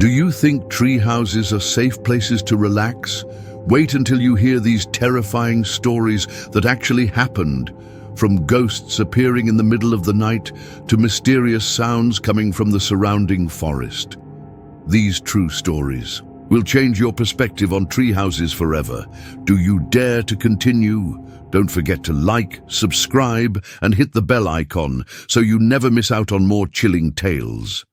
Do you think tree houses are safe places to relax? Wait until you hear these terrifying stories that actually happened, from ghosts appearing in the middle of the night to mysterious sounds coming from the surrounding forest. These true stories will change your perspective on tree houses forever. Do you dare to continue? Don't forget to like, subscribe, and hit the bell icon so you never miss out on more chilling tales.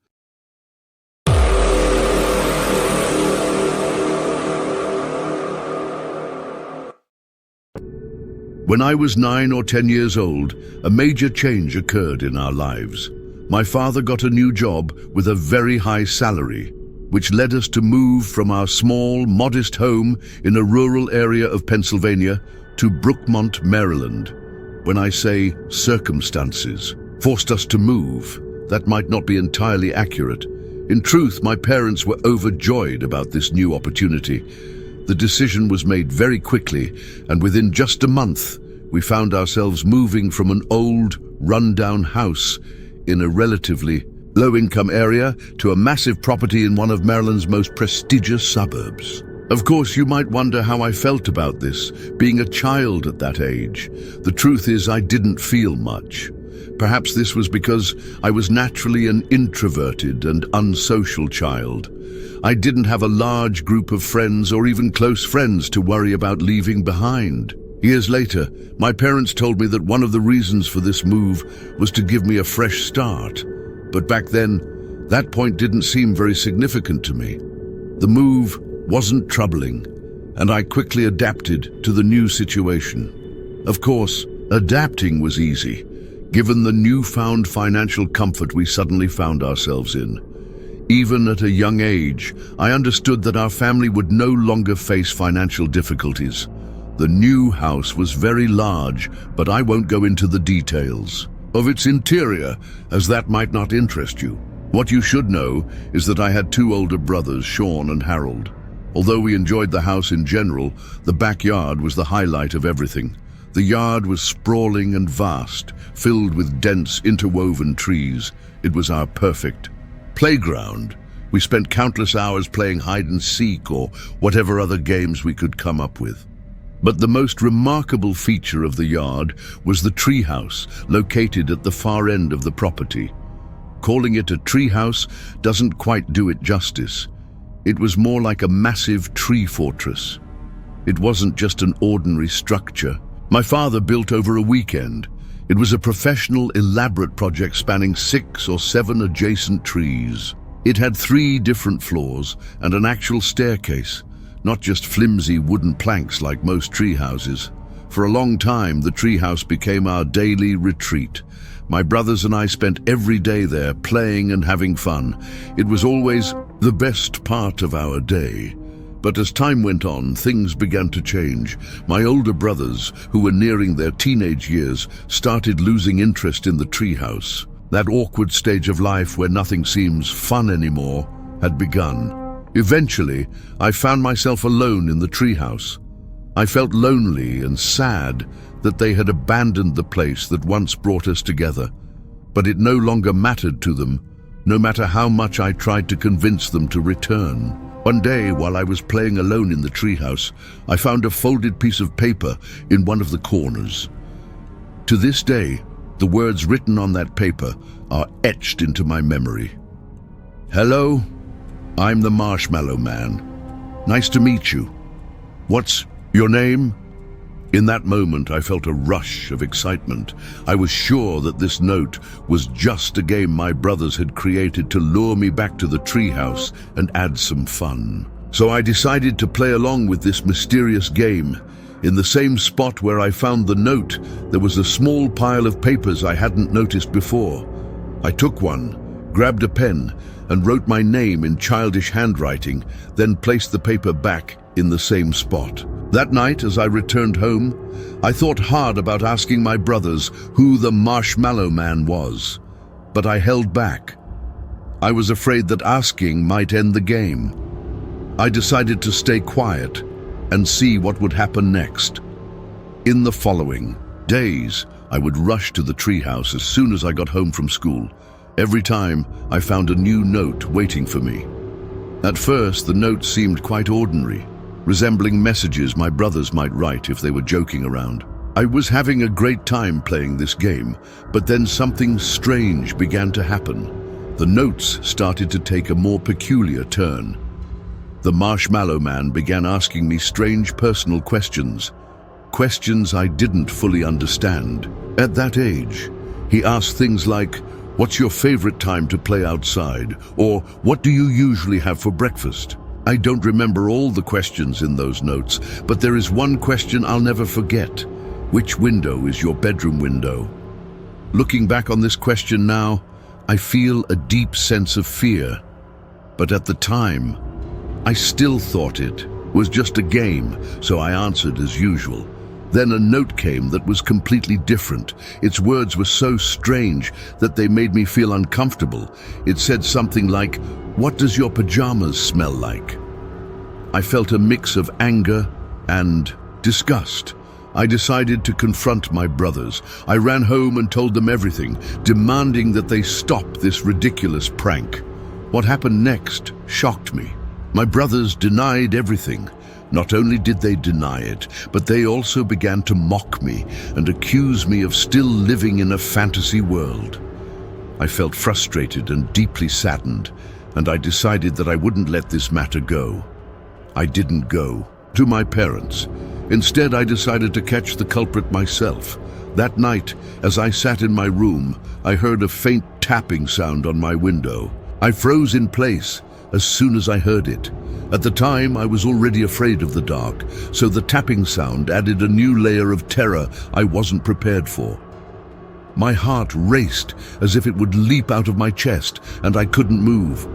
When I was 9 or 10 years old, a major change occurred in our lives. My father got a new job with a very high salary, which led us to move from our small, modest home in a rural area of Pennsylvania to Brookmont, Maryland. When I say circumstances forced us to move, that might not be entirely accurate. In truth, my parents were overjoyed about this new opportunity. The decision was made very quickly, and within just a month, we found ourselves moving from an old, run-down house in a relatively low-income area to a massive property in one of Maryland's most prestigious suburbs. Of course, you might wonder how I felt about this, being a child at that age. The truth is, I didn't feel much. Perhaps this was because I was naturally an introverted and unsocial child. I didn't have a large group of friends or even close friends to worry about leaving behind. Years later, my parents told me that one of the reasons for this move was to give me a fresh start. But back then, that point didn't seem very significant to me. The move wasn't troubling, and I quickly adapted to the new situation. Of course, adapting was easy, given the newfound financial comfort we suddenly found ourselves in. Even at a young age, I understood that our family would no longer face financial difficulties. The new house was very large, but I won't go into the details of its interior, as that might not interest you. What you should know is that I had 2 older brothers, Sean and Harold. Although we enjoyed the house in general, the backyard was the highlight of everything. The yard was sprawling and vast, filled with dense, interwoven trees. It was our perfect playground. We spent countless hours playing hide and seek or whatever other games we could come up with. But the most remarkable feature of the yard was the treehouse located at the far end of the property. Calling it a treehouse doesn't quite do it justice. It was more like a massive tree fortress. It wasn't just an ordinary structure my father built over a weekend. It was a professional, elaborate project spanning 6 or 7 adjacent trees. It had 3 different floors and an actual staircase, not just flimsy wooden planks like most tree houses. For a long time, the treehouse became our daily retreat. My brothers and I spent every day there playing and having fun. It was always the best part of our day. But as time went on, things began to change. My older brothers, who were nearing their teenage years, started losing interest in the treehouse. That awkward stage of life where nothing seems fun anymore had begun. Eventually, I found myself alone in the treehouse. I felt lonely and sad that they had abandoned the place that once brought us together. But it no longer mattered to them, no matter how much I tried to convince them to return. One day, while I was playing alone in the treehouse, I found a folded piece of paper in one of the corners. To this day, the words written on that paper are etched into my memory. "Hello, I'm the Marshmallow Man. Nice to meet you. What's your name?" In that moment, I felt a rush of excitement. I was sure that this note was just a game my brothers had created to lure me back to the treehouse and add some fun. So I decided to play along with this mysterious game. In the same spot where I found the note, there was a small pile of papers I hadn't noticed before. I took one, grabbed a pen, and wrote my name in childish handwriting, then placed the paper back in the same spot. That night, as I returned home, I thought hard about asking my brothers who the Marshmallow Man was, but I held back. I was afraid that asking might end the game. I decided to stay quiet and see what would happen next. In the following days, I would rush to the treehouse as soon as I got home from school. Every time, I found a new note waiting for me. At first, the notes seemed quite ordinary, resembling messages my brothers might write if they were joking around. I was having a great time playing this game, but then something strange began to happen. The notes started to take a more peculiar turn. The Marshmallow Man began asking me strange personal questions, questions I didn't fully understand. At that age, he asked things like, "What's your favorite time to play outside?" or "What do you usually have for breakfast?" I don't remember all the questions in those notes, but there is one question I'll never forget. Which window is your bedroom window? Looking back on this question now, I feel a deep sense of fear. But at the time, I still thought it was just a game, so I answered as usual. Then a note came that was completely different. Its words were so strange that they made me feel uncomfortable. It said something like, "What does your pajamas smell like?" I felt a mix of anger and disgust. I decided to confront my brothers. I ran home and told them everything, demanding that they stop this ridiculous prank. What happened next shocked me. My brothers denied everything. Not only did they deny it, but they also began to mock me and accuse me of still living in a fantasy world. I felt frustrated and deeply saddened, and I decided that I wouldn't let this matter go. I didn't go to my parents. Instead, I decided to catch the culprit myself. That night, as I sat in my room, I heard a faint tapping sound on my window. I froze in place as soon as I heard it. At the time, I was already afraid of the dark, so the tapping sound added a new layer of terror I wasn't prepared for. My heart raced as if it would leap out of my chest, and I couldn't move.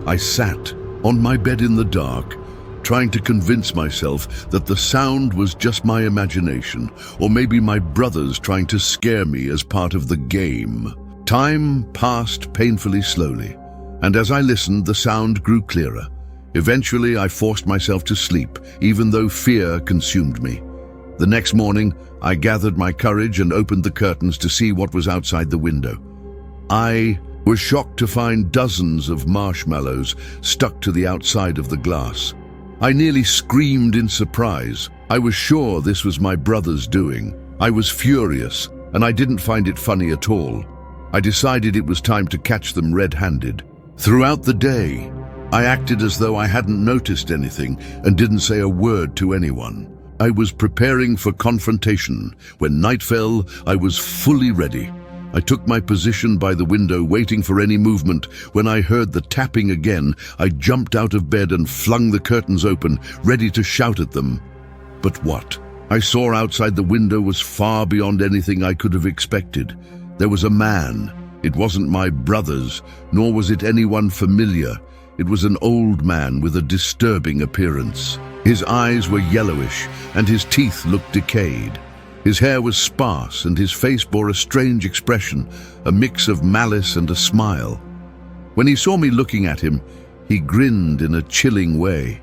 I sat on my bed in the dark, trying to convince myself that the sound was just my imagination, or maybe my brothers trying to scare me as part of the game. Time passed painfully slowly, and as I listened, the sound grew clearer. Eventually, I forced myself to sleep, even though fear consumed me. The next morning, I gathered my courage and opened the curtains to see what was outside the window. I was shocked to find dozens of marshmallows stuck to the outside of the glass. I nearly screamed in surprise. I was sure this was my brother's doing. I was furious, and I didn't find it funny at all. I decided it was time to catch them red-handed. Throughout the day, I acted as though I hadn't noticed anything and didn't say a word to anyone. I was preparing for confrontation. When night fell, I was fully ready. I took my position by the window, waiting for any movement. When I heard the tapping again, I jumped out of bed and flung the curtains open, ready to shout at them. But what I saw outside the window was far beyond anything I could have expected. There was a man. It wasn't my brothers, nor was it anyone familiar. It was an old man with a disturbing appearance. His eyes were yellowish, and his teeth looked decayed. His hair was sparse, and his face bore a strange expression, a mix of malice and a smile. When he saw me looking at him, he grinned in a chilling way,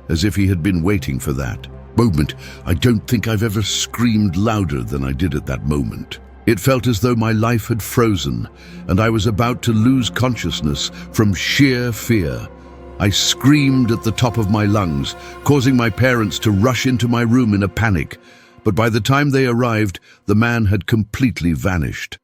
as if he had been waiting for that moment. I don't think I've ever screamed louder than I did at that moment. It felt as though my life had frozen, and I was about to lose consciousness from sheer fear. I screamed at the top of my lungs, causing my parents to rush into my room in a panic. But by the time they arrived, the man had completely vanished.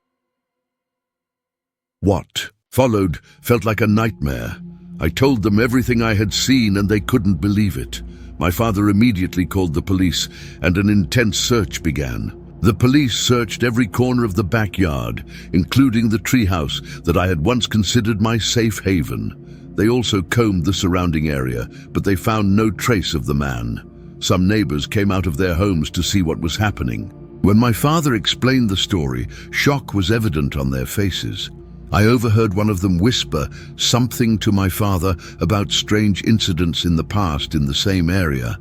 What followed felt like a nightmare. I told them everything I had seen, and they couldn't believe it. My father immediately called the police, and an intense search began. The police searched every corner of the backyard, including the treehouse that I had once considered my safe haven. They also combed the surrounding area, but they found no trace of the man. Some neighbors came out of their homes to see what was happening. When my father explained the story, shock was evident on their faces. I overheard one of them whisper something to my father about strange incidents in the past in the same area,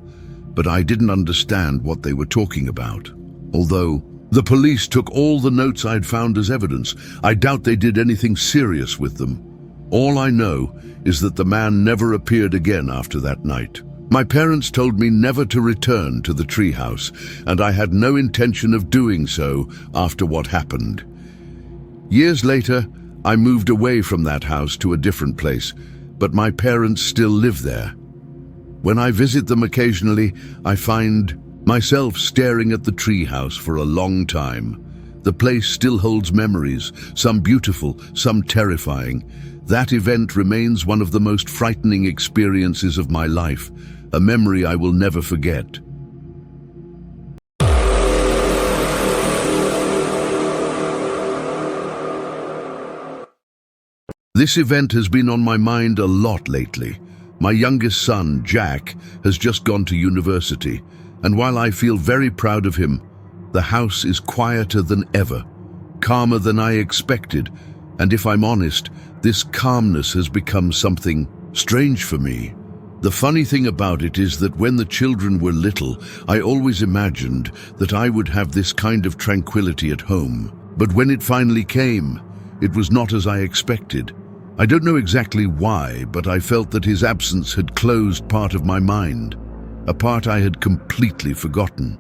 but I didn't understand what they were talking about. Although the police took all the notes I'd found as evidence, I doubt they did anything serious with them. All I know is that the man never appeared again after that night. My parents told me never to return to the treehouse, and I had no intention of doing so after what happened. Years later, I moved away from that house to a different place, but my parents still live there. When I visit them occasionally, I find myself staring at the treehouse for a long time. The place still holds memories, some beautiful, some terrifying. That event remains one of the most frightening experiences of my life, a memory I will never forget. This event has been on my mind a lot lately. My youngest son, Jack, has just gone to university, and while I feel very proud of him, the house is quieter than ever, calmer than I expected, and if I'm honest, this calmness has become something strange for me. The funny thing about it is that when the children were little, I always imagined that I would have this kind of tranquility at home. But when it finally came, it was not as I expected. I don't know exactly why, but I felt that his absence had closed part of my mind, a part I had completely forgotten.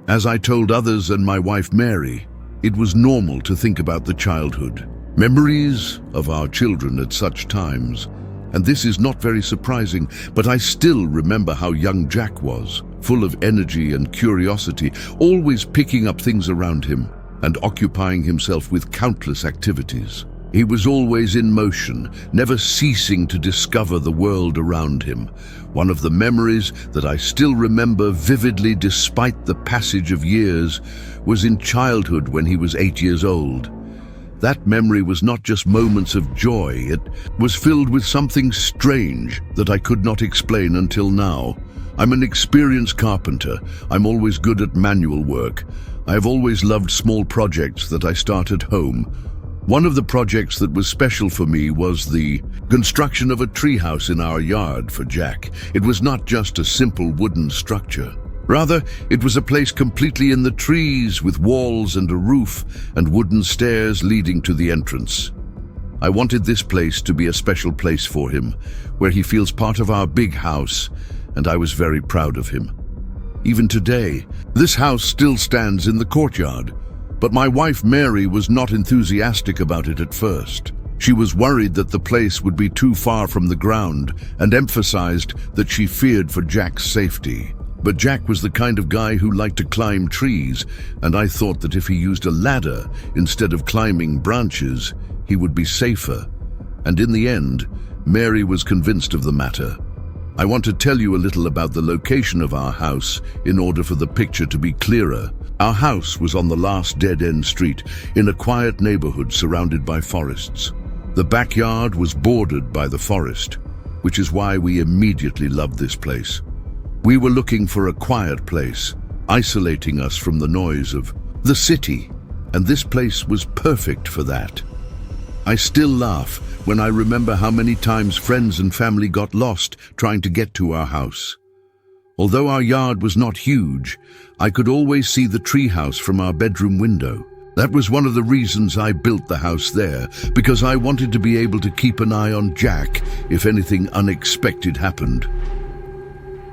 As I told others and my wife Mary, it was normal to think about the childhood, memories of our children at such times, and this is not very surprising, but I still remember how young Jack was, full of energy and curiosity, always picking up things around him and occupying himself with countless activities. He was always in motion, never ceasing to discover the world around him. One of the memories that I still remember vividly despite the passage of years was in childhood when he was 8 years old. That memory was not just moments of joy, it was filled with something strange that I could not explain until now. I'm an experienced carpenter. I'm always good at manual work. I have always loved small projects that I start at home. One of the projects that was special for me was the construction of a treehouse in our yard for Jack. It was not just a simple wooden structure. Rather, it was a place completely in the trees with walls and a roof and wooden stairs leading to the entrance. I wanted this place to be a special place for him, where he feels part of our big house, and I was very proud of him. Even today, this house still stands in the courtyard. But my wife Mary was not enthusiastic about it at first. She was worried that the place would be too far from the ground and emphasized that she feared for Jack's safety. But Jack was the kind of guy who liked to climb trees, and I thought that if he used a ladder instead of climbing branches, he would be safer. And in the end, Mary was convinced of the matter. I want to tell you a little about the location of our house in order for the picture to be clearer. Our house was on the last dead-end street in a quiet neighborhood surrounded by forests. The backyard was bordered by the forest, which is why we immediately loved this place. We were looking for a quiet place, isolating us from the noise of the city, and this place was perfect for that. I still laugh when I remember how many times friends and family got lost trying to get to our house. Although our yard was not huge, I could always see the treehouse from our bedroom window. That was one of the reasons I built the house there, because I wanted to be able to keep an eye on Jack if anything unexpected happened.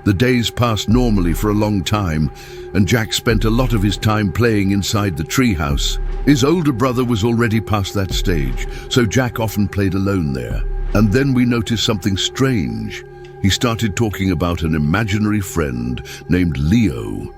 The days passed normally for a long time, and Jack spent a lot of his time playing inside the treehouse. His older brother was already past that stage, so Jack often played alone there. And then we noticed something strange. He started talking about an imaginary friend named Leo.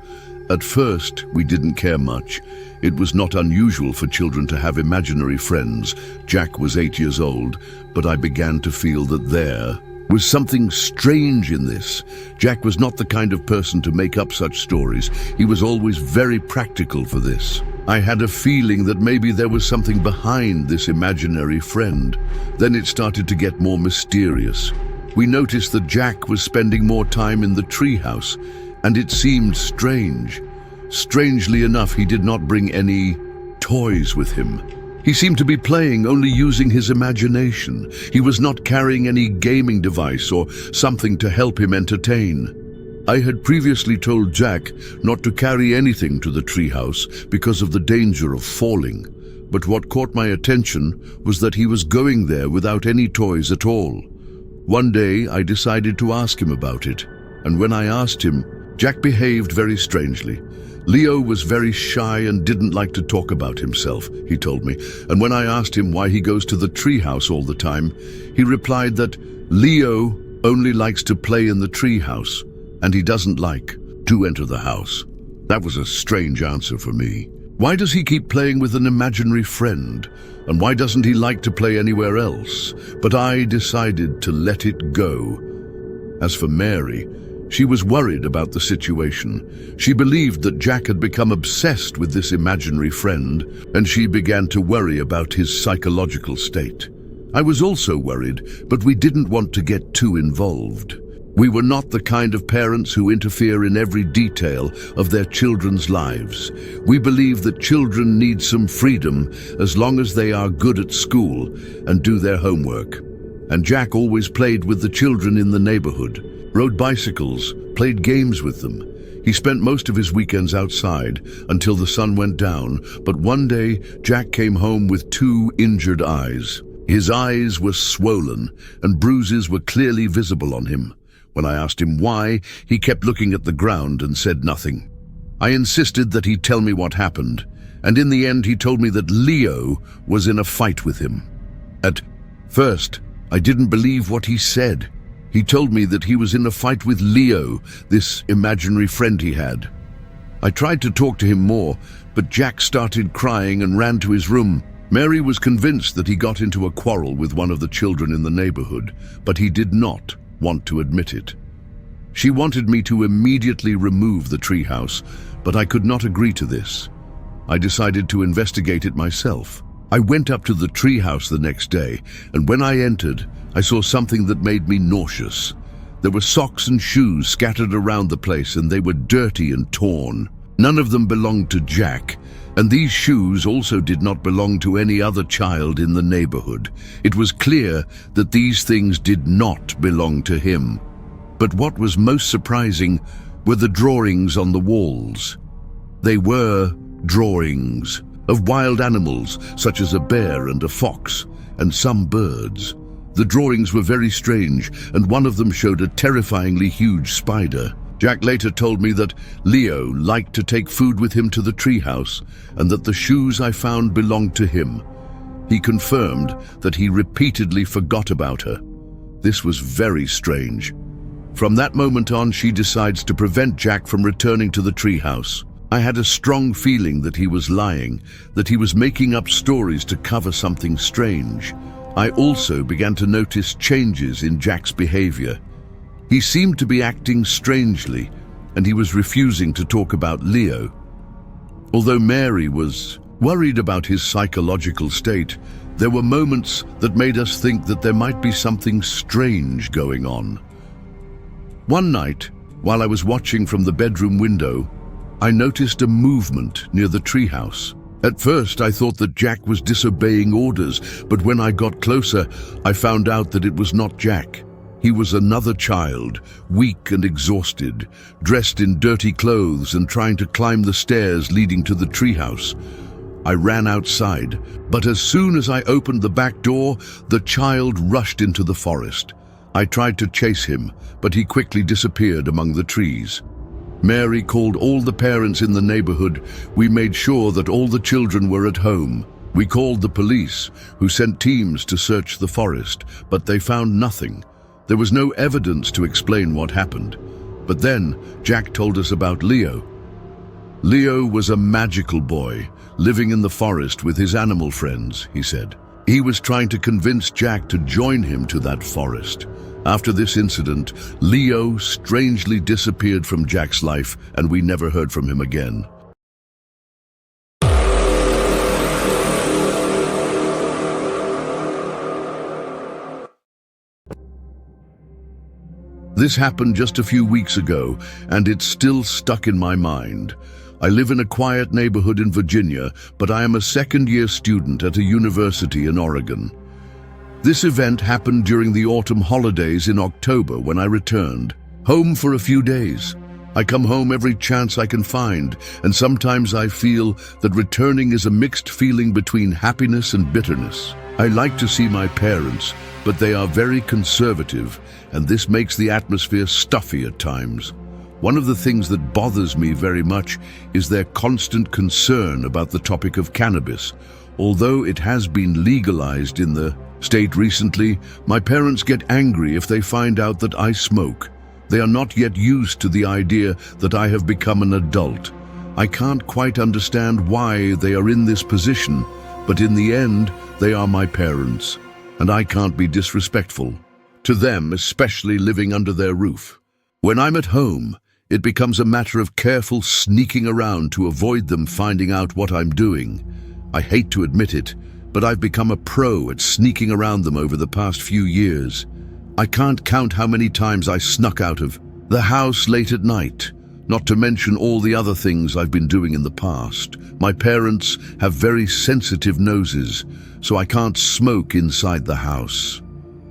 At first, we didn't care much. It was not unusual for children to have imaginary friends. Jack was 8 years old, but I began to feel that there was something strange in this. Jack was not the kind of person to make up such stories. He was always very practical for this. I had a feeling that maybe there was something behind this imaginary friend. Then it started to get more mysterious. We noticed that Jack was spending more time in the treehouse, and it seemed strange. Strangely enough, he did not bring any toys with him. He seemed to be playing only using his imagination. He was not carrying any gaming device or something to help him entertain. I had previously told Jack not to carry anything to the treehouse because of the danger of falling. But what caught my attention was that he was going there without any toys at all. One day, I decided to ask him about it, and when I asked him, Jack behaved very strangely. Leo was very shy and didn't like to talk about himself, he told me, and when I asked him why he goes to the treehouse all the time, he replied that Leo only likes to play in the treehouse, and he doesn't like to enter the house. That was a strange answer for me. Why does he keep playing with an imaginary friend? And why doesn't he like to play anywhere else? But I decided to let it go. As for Mary, she was worried about the situation. She believed that Jack had become obsessed with this imaginary friend, and she began to worry about his psychological state. I was also worried, but we didn't want to get too involved. We were not the kind of parents who interfere in every detail of their children's lives. We believe that children need some freedom as long as they are good at school and do their homework. And Jack always played with the children in the neighborhood, rode bicycles, played games with them. He spent most of his weekends outside until the sun went down, but one day Jack came home with 2 injured eyes. His eyes were swollen and bruises were clearly visible on him. When I asked him why, he kept looking at the ground and said nothing. I insisted that he tell me what happened, and in the end he told me that Leo was in a fight with him. At first, I didn't believe what he said. He told me that he was in a fight with Leo, this imaginary friend he had. I tried to talk to him more, but Jack started crying and ran to his room. Mary was convinced that he got into a quarrel with one of the children in the neighborhood, but he did not want to admit it. She wanted me to immediately remove the treehouse, but I could not agree to this. I decided to investigate it myself. I went up to the treehouse the next day, and when I entered, I saw something that made me nauseous. There were socks and shoes scattered around the place, and they were dirty and torn. None of them belonged to Jack, and these shoes also did not belong to any other child in the neighborhood. It was clear that these things did not belong to him. But what was most surprising were the drawings on the walls. They were drawings of wild animals, such as a bear and a fox, and some birds. The drawings were very strange, and one of them showed a terrifyingly huge spider. Jack later told me that Leo liked to take food with him to the treehouse, and that the shoes I found belonged to him. He confirmed that he repeatedly forgot about her. This was very strange. From that moment on, she decides to prevent Jack from returning to the treehouse. I had a strong feeling that he was lying, that he was making up stories to cover something strange. I also began to notice changes in Jack's behavior. He seemed to be acting strangely, and he was refusing to talk about Leo. Although Mary was worried about his psychological state, there were moments that made us think that there might be something strange going on. One night, while I was watching from the bedroom window, I noticed a movement near the treehouse. At first, I thought that Jack was disobeying orders, but when I got closer, I found out that it was not Jack. He was another child, weak and exhausted, dressed in dirty clothes and trying to climb the stairs leading to the treehouse. I ran outside, but as soon as I opened the back door, the child rushed into the forest. I tried to chase him, but he quickly disappeared among the trees. Mary called all the parents in the neighborhood. We made sure that all the children were at home. We called the police, who sent teams to search the forest, but they found nothing. There was no evidence to explain what happened. But then Jack told us about Leo. Leo was a magical boy, living in the forest with his animal friends, he said. He was trying to convince Jack to join him to that forest. After this incident, Leo strangely disappeared from Jack's life, and we never heard from him again. This happened just a few weeks ago, and it's still stuck in my mind. I live in a quiet neighborhood in Virginia, but I am a second-year student at a university in Oregon. This event happened during the autumn holidays in October when I returned home for a few days. I come home every chance I can find, and sometimes I feel that returning is a mixed feeling between happiness and bitterness. I like to see my parents, but they are very conservative, and this makes the atmosphere stuffy at times. One of the things that bothers me very much is their constant concern about the topic of cannabis, Although it has been legalized in the state recently, my parents get angry if they find out that I smoke. They are not yet used to the idea that I have become an adult. I can't quite understand why they are in this position, but in the end, they are my parents, and I can't be disrespectful to them, especially living under their roof. When I'm at home, it becomes a matter of careful sneaking around to avoid them finding out what I'm doing. I hate to admit it, but I've become a pro at sneaking around them over the past few years. I can't count how many times I snuck out of the house late at night, not to mention all the other things I've been doing in the past. My parents have very sensitive noses, so I can't smoke inside the house.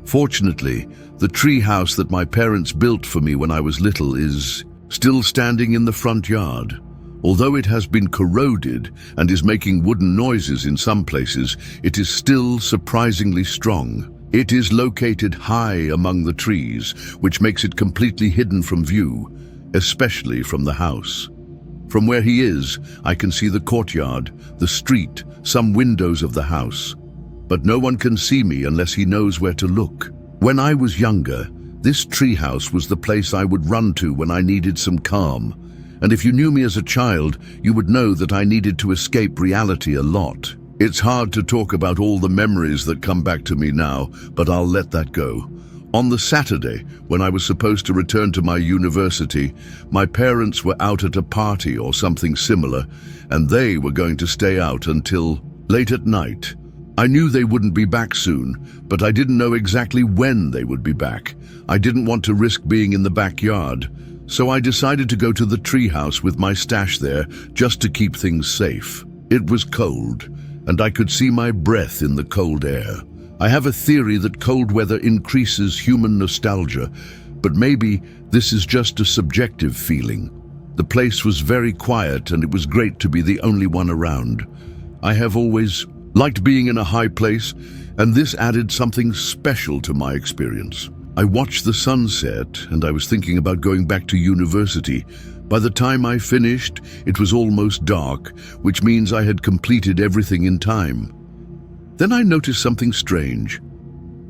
Fortunately, the tree house that my parents built for me when I was little is still standing in the front yard. Although it has been corroded and is making wooden noises in some places, it is still surprisingly strong. It is located high among the trees, which makes it completely hidden from view, especially from the house. From where he is, I can see the courtyard, the street, some windows of the house. But no one can see me unless he knows where to look. When I was younger, this treehouse was the place I would run to when I needed some calm. And if you knew me as a child, you would know that I needed to escape reality a lot. It's hard to talk about all the memories that come back to me now, but I'll let that go. On the Saturday, when I was supposed to return to my university, my parents were out at a party or something similar, and they were going to stay out until late at night. I knew they wouldn't be back soon, but I didn't know exactly when they would be back. I didn't want to risk being in the backyard, so I decided to go to the treehouse with my stash there just to keep things safe. It was cold, and I could see my breath in the cold air. I have a theory that cold weather increases human nostalgia, but maybe this is just a subjective feeling. The place was very quiet, and it was great to be the only one around. I have always liked being in a high place, and this added something special to my experience. I watched the sunset, and I was thinking about going back to university. By the time I finished, it was almost dark, which means I had completed everything in time. Then I noticed something strange.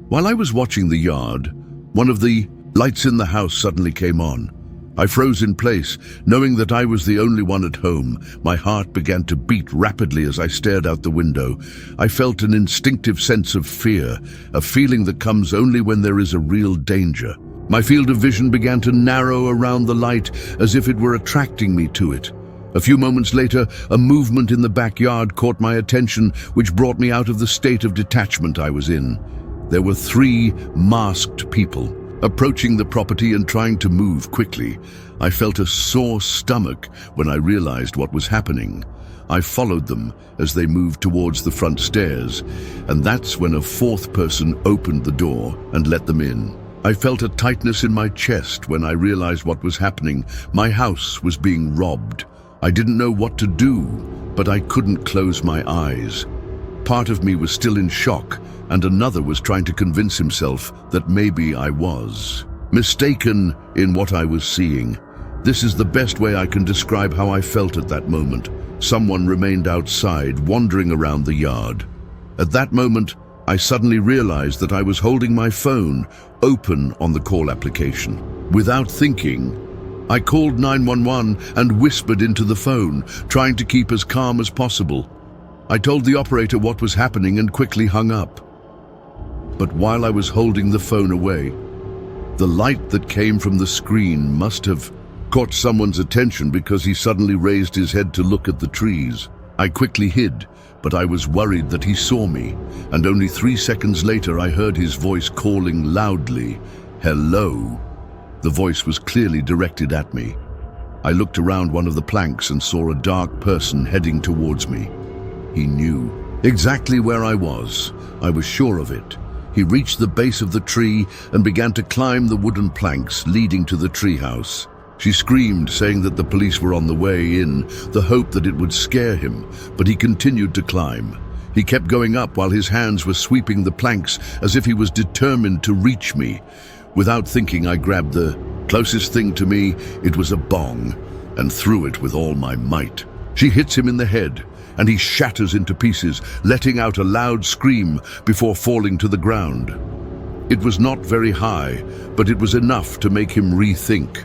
While I was watching the yard, one of the lights in the house suddenly came on. I froze in place, knowing that I was the only one at home. My heart began to beat rapidly as I stared out the window. I felt an instinctive sense of fear, a feeling that comes only when there is a real danger. My field of vision began to narrow around the light as if it were attracting me to it. A few moments later, a movement in the backyard caught my attention, which brought me out of the state of detachment I was in. There were 3 masked people approaching the property and trying to move quickly. I felt a sore stomach when I realized what was happening. I followed them as they moved towards the front stairs, and that's when a 4th person opened the door and let them in. I felt a tightness in my chest when I realized what was happening. My house was being robbed. I didn't know what to do, but I couldn't close my eyes. Part of me was still in shock, and another was trying to convince himself that maybe I was mistaken in what I was seeing. This is the best way I can describe how I felt at that moment. Someone remained outside, wandering around the yard. At that moment, I suddenly realized that I was holding my phone open on the call application. Without thinking, I called 911 and whispered into the phone, trying to keep as calm as possible. I told the operator what was happening and quickly hung up. But while I was holding the phone away, the light that came from the screen must have caught someone's attention because he suddenly raised his head to look at the trees. I quickly hid, but I was worried that he saw me, and only 3 seconds later I heard his voice calling loudly, "Hello." The voice was clearly directed at me. I looked around one of the planks and saw a dark person heading towards me. He knew exactly where I was. I was sure of it. He reached the base of the tree and began to climb the wooden planks leading to the treehouse. She screamed, saying that the police were on the way in, the hope that it would scare him, but he continued to climb. He kept going up while his hands were sweeping the planks as if he was determined to reach me. Without thinking, I grabbed the closest thing to me. It was a bong, and threw it with all my might. She hits him in the head, and he shatters into pieces, letting out a loud scream before falling to the ground. It was not very high, but it was enough to make him rethink.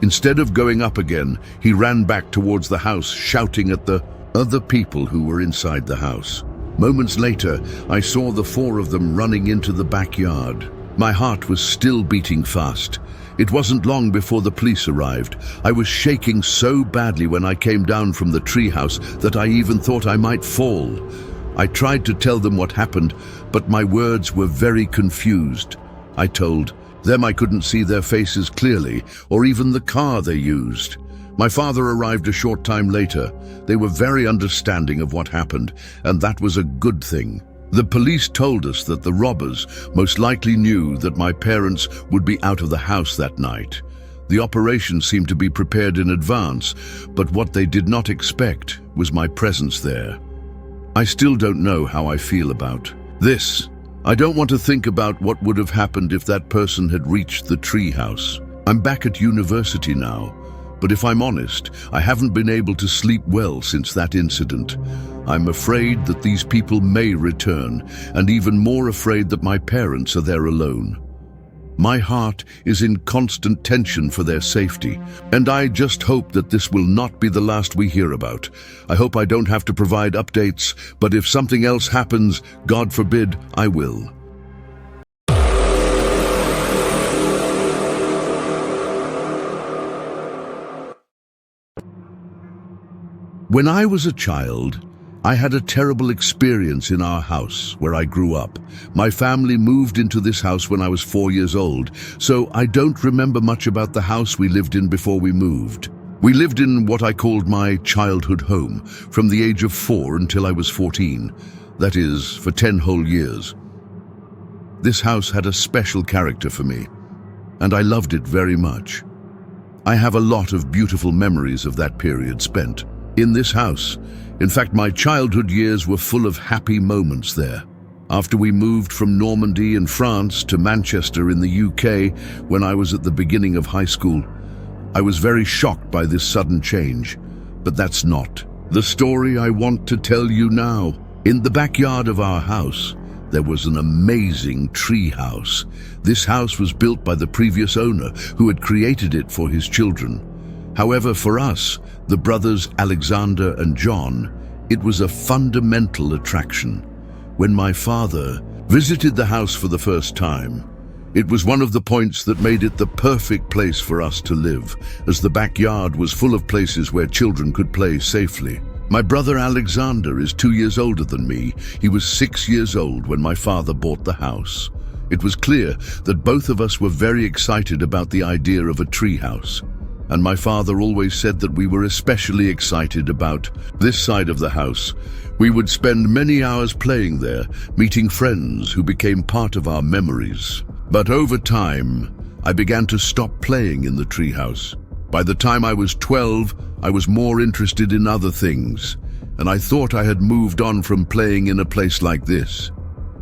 Instead of going up again, he ran back towards the house, shouting at the other people who were inside the house. Moments later, I saw the four of them running into the backyard. My heart was still beating fast. It wasn't long before the police arrived. I was shaking so badly when I came down from the treehouse that I even thought I might fall. I tried to tell them what happened, but my words were very confused. I told them I couldn't see their faces clearly, or even the car they used. My father arrived a short time later. They were very understanding of what happened, and that was a good thing. The police told us that the robbers most likely knew that my parents would be out of the house that night. The operation seemed to be prepared in advance, but what they did not expect was my presence there. I still don't know how I feel about this. I don't want to think about what would have happened if that person had reached the treehouse. I'm back at university now, but if I'm honest, I haven't been able to sleep well since that incident. I'm afraid that these people may return, and even more afraid that my parents are there alone. My heart is in constant tension for their safety, and I just hope that this will not be the last we hear about. I hope I don't have to provide updates, but if something else happens, God forbid, I will. When I was a child, I had a terrible experience in our house where I grew up. My family moved into this house when I was 4 years old, so I don't remember much about the house we lived in before we moved. We lived in what I called my childhood home from the age of 4 until I was 14. That is, for 10 whole years. This house had a special character for me, and I loved it very much. I have a lot of beautiful memories of that period spent in this house. In fact, my childhood years were full of happy moments there. After we moved from Normandy in France to Manchester in the UK when I was at the beginning of high school, I was very shocked by this sudden change. But that's not the story I want to tell you now. In the backyard of our house, there was an amazing tree house. This house was built by the previous owner who had created it for his children. However, for us, the brothers Alexander and John, it was a fundamental attraction. When my father visited the house for the first time, it was one of the points that made it the perfect place for us to live, as the backyard was full of places where children could play safely. My brother Alexander is 2 years older than me. He was 6 years old when my father bought the house. It was clear that both of us were very excited about the idea of a tree house. And my father always said that we were especially excited about this side of the house. We would spend many hours playing there, meeting friends who became part of our memories. But over time, I began to stop playing in the treehouse. By the time I was 12, I was more interested in other things, and I thought I had moved on from playing in a place like this.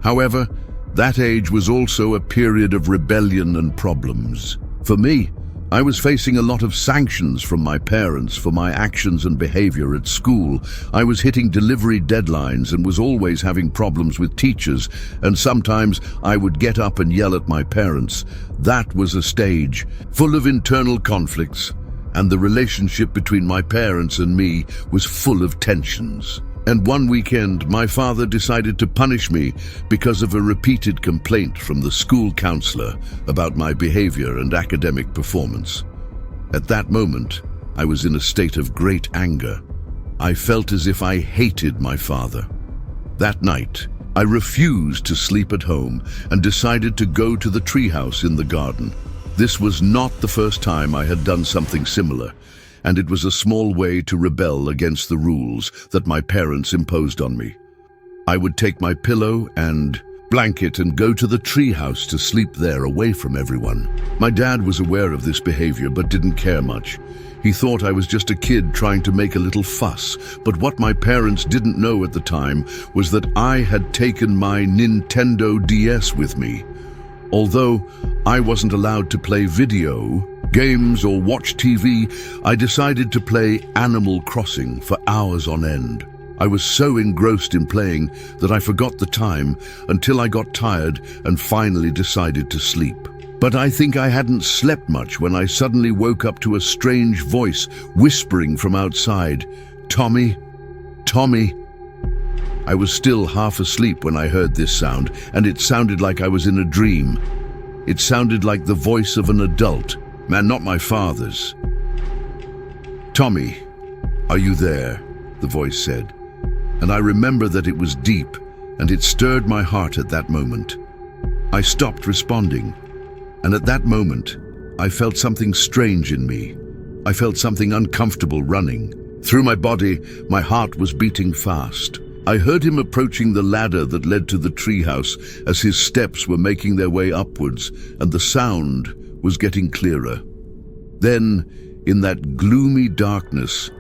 However, that age was also a period of rebellion and problems. For me, I was facing a lot of sanctions from my parents for my actions and behavior at school. I was hitting delivery deadlines and was always having problems with teachers, and sometimes I would get up and yell at my parents. That was a stage full of internal conflicts, and the relationship between my parents and me was full of tensions. And one weekend, my father decided to punish me because of a repeated complaint from the school counselor about my behavior and academic performance. At that moment, I was in a state of great anger. I felt as if I hated my father. That night, I refused to sleep at home and decided to go to the treehouse in the garden. This was not the first time I had done something similar, and it was a small way to rebel against the rules that my parents imposed on me. I would take my pillow and blanket and go to the treehouse to sleep there away from everyone. My dad was aware of this behavior but didn't care much. He thought I was just a kid trying to make a little fuss, but what my parents didn't know at the time was that I had taken my Nintendo DS with me. Although I wasn't allowed to play video games or watch TV, I decided to play Animal Crossing for hours on end. I was so engrossed in playing that I forgot the time until I got tired and finally decided to sleep. But I think I hadn't slept much when I suddenly woke up to a strange voice whispering from outside, "Tommy, Tommy." I was still half asleep when I heard this sound, and it sounded like I was in a dream. It sounded like the voice of an adult, and not my father's. "Tommy, are you there?" the voice said. And I remember that it was deep, and it stirred my heart at that moment. I stopped responding, and at that moment, I felt something strange in me. I felt something uncomfortable running. Through my body, my heart was beating fast. I heard him approaching the ladder that led to the treehouse as his steps were making their way upwards, and the sound was getting clearer. Then, in that gloomy darkness,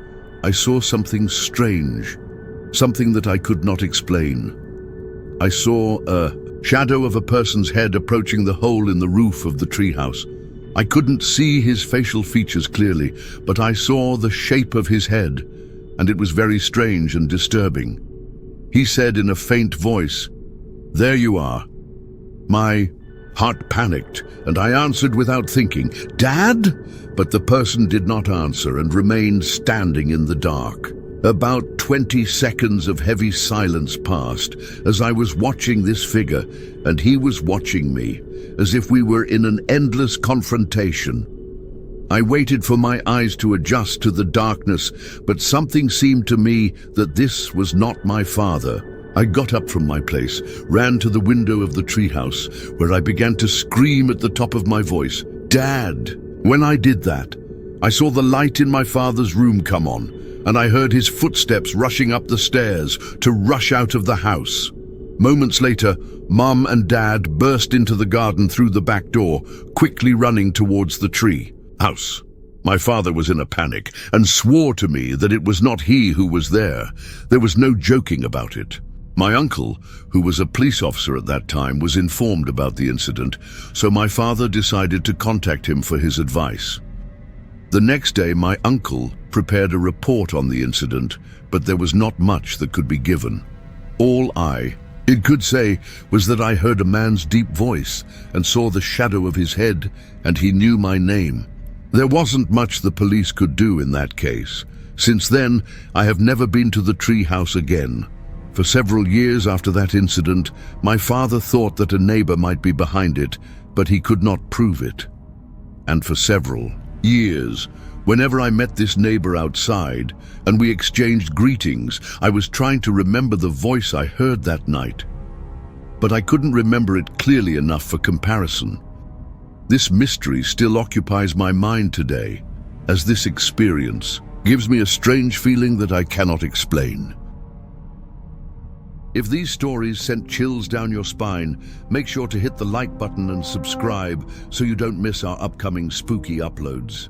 I saw something strange. Something that I could not explain. I saw a shadow of a person's head approaching the hole in the roof of the treehouse. I couldn't see his facial features clearly, but I saw the shape of his head, and it was very strange and disturbing. He said in a faint voice, "There you are." My heart panicked, and I answered without thinking, "Dad?" But the person did not answer and remained standing in the dark. About 20 seconds of heavy silence passed as I was watching this figure, and he was watching me, as if we were in an endless confrontation. I waited for my eyes to adjust to the darkness, but something seemed to me that this was not my father. I got up from my place, ran to the window of the treehouse, where I began to scream at the top of my voice, "Dad!" When I did that, I saw the light in my father's room come on, and I heard his footsteps rushing up the stairs to rush out of the house. Moments later, Mum and Dad burst into the garden through the back door, quickly running towards the tree house. My father was in a panic and swore to me that it was not he who was there. There was no joking about it. My uncle, who was a police officer at that time, was informed about the incident, so my father decided to contact him for his advice. The next day, my uncle prepared a report on the incident, but there was not much that could be given. All it could say was that I heard a man's deep voice and saw the shadow of his head, and he knew my name. There wasn't much the police could do in that case. Since then, I have never been to the tree house again. For several years after that incident, my father thought that a neighbor might be behind it, but he could not prove it. And for several years, whenever I met this neighbor outside and we exchanged greetings, I was trying to remember the voice I heard that night. But I couldn't remember it clearly enough for comparison. This mystery still occupies my mind today, as this experience gives me a strange feeling that I cannot explain. If these stories sent chills down your spine, make sure to hit the like button and subscribe so you don't miss our upcoming spooky uploads.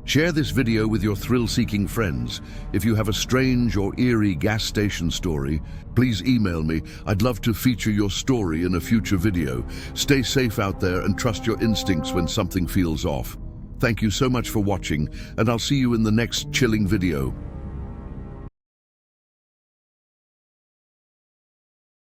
Share this video with your thrill-seeking friends. If you have a strange or eerie gas station story, please email me. I'd love to feature your story in a future video. Stay safe out there and trust your instincts when something feels off. Thank you so much for watching, and I'll see you in the next chilling video.